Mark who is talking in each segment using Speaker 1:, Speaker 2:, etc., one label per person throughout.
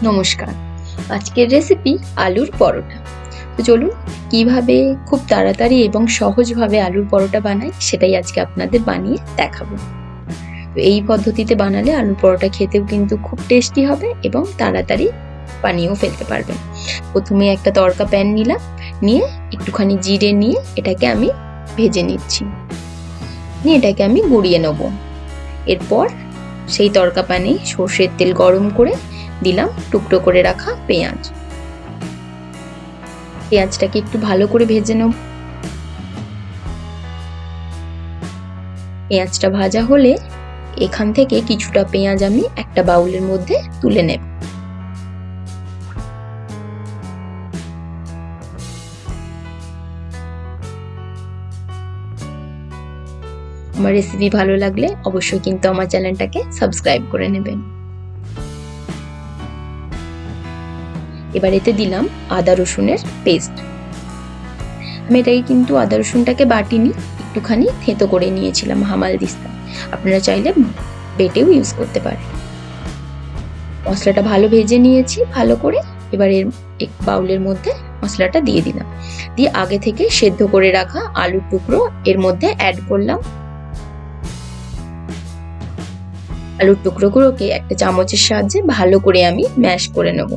Speaker 1: নমস্কার। আজকের রেসিপি আলুর পরোটা। তো চলুন কিভাবে খুব তাড়াতাড়ি এবং সহজভাবে আলুর পরোটা বানাই সেটাই আজকে আপনাদের বানিয়ে দেখাবো। তো এই পদ্ধতিতে বানালে আলুর পরোটা খেতেও কিন্তু খুব টেস্টি হবে এবং তাড়াতাড়ি বানিয়েও ফেলতে পারবেন। প্রথমে একটা তড়কা প্যান নিলাম, নিয়ে একটুখানি জিরে নিয়ে এটাকে আমি ভেজে নিচ্ছি, নিয়ে এটাকে আমি গুঁড়িয়ে নেব। এরপর সেই তড়কা প্যানে সর্ষের তেল গরম করে দিলাম টুকরো করে রাখা পেঁয়াজ। পেঁয়াজটাকে একটু ভালো করে ভেজে নেব। পেঁয়াজটা ভাজা হলে এখান থেকে কিছুটা পেঁয়াজ আমি একটা বাউলের মধ্যে তুলে নেব। আমার রেসিপি ভালো লাগলে অবশ্যই কিন্তু আমার চ্যানেলটাকে সাবস্ক্রাইব করে নেবেন। এবার এতে দিলাম আদা রসুনের পেস্ট। আমি এটাকে কিন্তু আদা রসুনটাকে বাটিনি, একটুখানি থেঁতো করে নিয়েছিলাম হামাল দিস্তা। আপনারা চাইলে বেটেও ইউজ করতে পারেন। মশলাটা ভালো ভেজে নিয়েছি ভালো করে। এবার এর এক বাউলের মধ্যে মশলাটা দিয়ে দিলাম, দিয়ে আগে থেকে সেদ্ধ করে রাখা আলুর টুকরো এর মধ্যে অ্যাড করলাম। আলুর টুকরোগুলোকে একটা চামচের সাহায্যে ভালো করে আমি ম্যাশ করে নেব।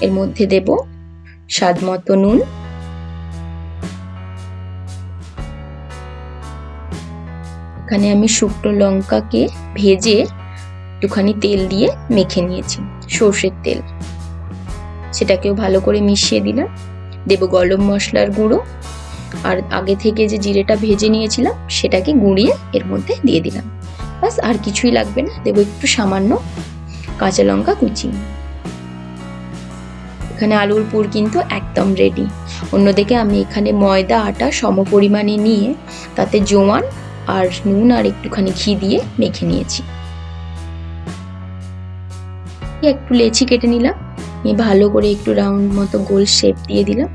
Speaker 1: এর মধ্যে দেব স্বাদ মতো নুন, এখানে আমি শুকনো লঙ্কাকে ভেজে একটুখানি তেল দিয়ে মেখে নিয়েছি, সর্ষের তেল, সেটাকেও ভালো করে মিশিয়ে দিলাম। দেব গরম মশলার গুঁড়ো, আর আগে থেকে যে জিরেটা ভেজে নিয়েছিলাম সেটাকে গুঁড়িয়ে এর মধ্যে দিয়ে দিলাম। বাস, আর কিছুই লাগবে না। দেব একটু সামান্য কাঁচা লঙ্কা কুচি। এখানে আলুর পুর কিন্তু একদম রেডি। অন্যদিকে আমি এখানে ময়দা আটা সম পরিমাণে নিয়ে তাতে জোয়ান আর নুন আর একটুখানি ঘি দিয়ে মেখে নিয়েছি। একটু লেচি কেটে নিলাম, নিয়ে ভালো করে একটু রাউন্ড মতো গোল শেপ দিয়ে দিলাম,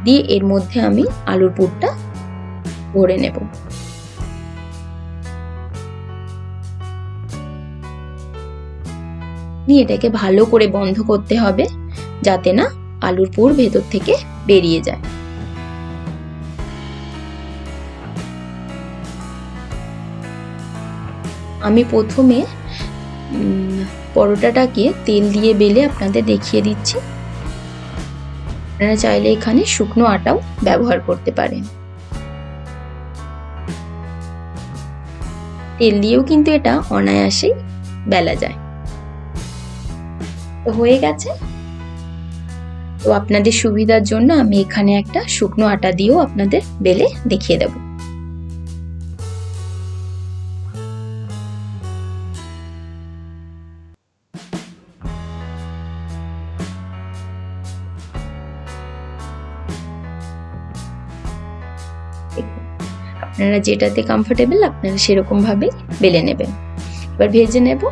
Speaker 1: দিয়ে এর মধ্যে আমি আলুর পুরটা ভরে নেব। নিয়ে এটাকে ভালো করে বন্ধ করতে হবে যাতে না আলুর পুর ভেতর থেকে বেরিয়ে যায়। আমি প্রথমে পরোটাটাকে তেল দিয়ে বেলে আপনাদের দেখিয়ে দিচ্ছি। আপনারা চাইলে এখানে শুকনো আটাও ব্যবহার করতে পারেন। তেল দিয়েও কিন্তু এটা অনায়াসেই বেলা যায়। তো হয়ে গেছে। তো আপনাদের সুবিধার জন্য আমি এখানে একটা শুকনো আটা দিয়েও আপনাদের বেলে দেখিয়ে দেব। আপনারা যেটাতে কমফোর্টেবল আপনারা সেরকম ভাবে বেলে নেবেন। এবার ভেজে নেব।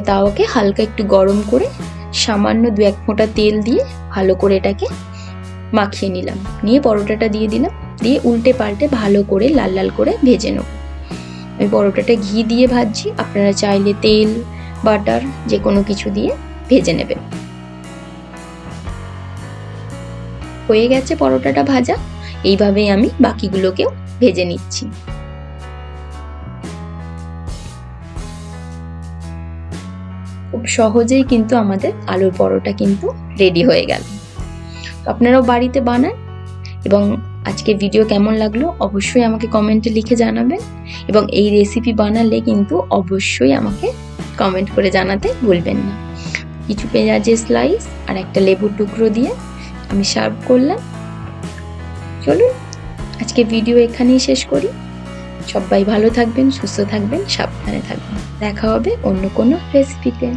Speaker 1: তাওয়াকে হালকা একটু গরম করে সামান্য 2-1 ফোঁটা তেল দিয়ে ভালো করে এটাকে মাখিয়ে নিলাম, নিয়ে পরোটাটা দিয়ে দিলাম, দিয়ে উল্টে পাল্টে ভালো করে লাল লাল করে ভেজে নেব। আমি পরোটাটা ঘি দিয়ে ভাজছি, আপনারা চাইলে তেল বাটার যে কোনো কিছু দিয়ে ভেজে নেবেন। হয়ে গেছে পরোটাটা ভাজা। এইভাবেই আমি বাকিগুলোকেও ভেজে নিচ্ছি। খুব সহজেই কিন্তু আমাদের আলুর পরোটা কিন্তু রেডি হয়ে গেল। আপনারাও বাড়িতে বানান, এবং আজকে ভিডিও কেমন লাগলো অবশ্যই আমাকে কমেন্টে লিখে জানাবেন, এবং এই রেসিপি বানালে কিন্তু অবশ্যই আমাকে কমেন্ট করে জানাতে ভুলবেন না। কিছু পেঁয়াজের স্লাইস আর একটা লেবুর টুকরো দিয়ে আমি সার্ভ করলাম। চলুন আজকে ভিডিও এখানেই শেষ করি। সবাই ভালো থাকবেন, সুস্থ থাকবেন, সাবধানে থাকবেন। দেখা হবে অন্য কোনো রেসিপিতে।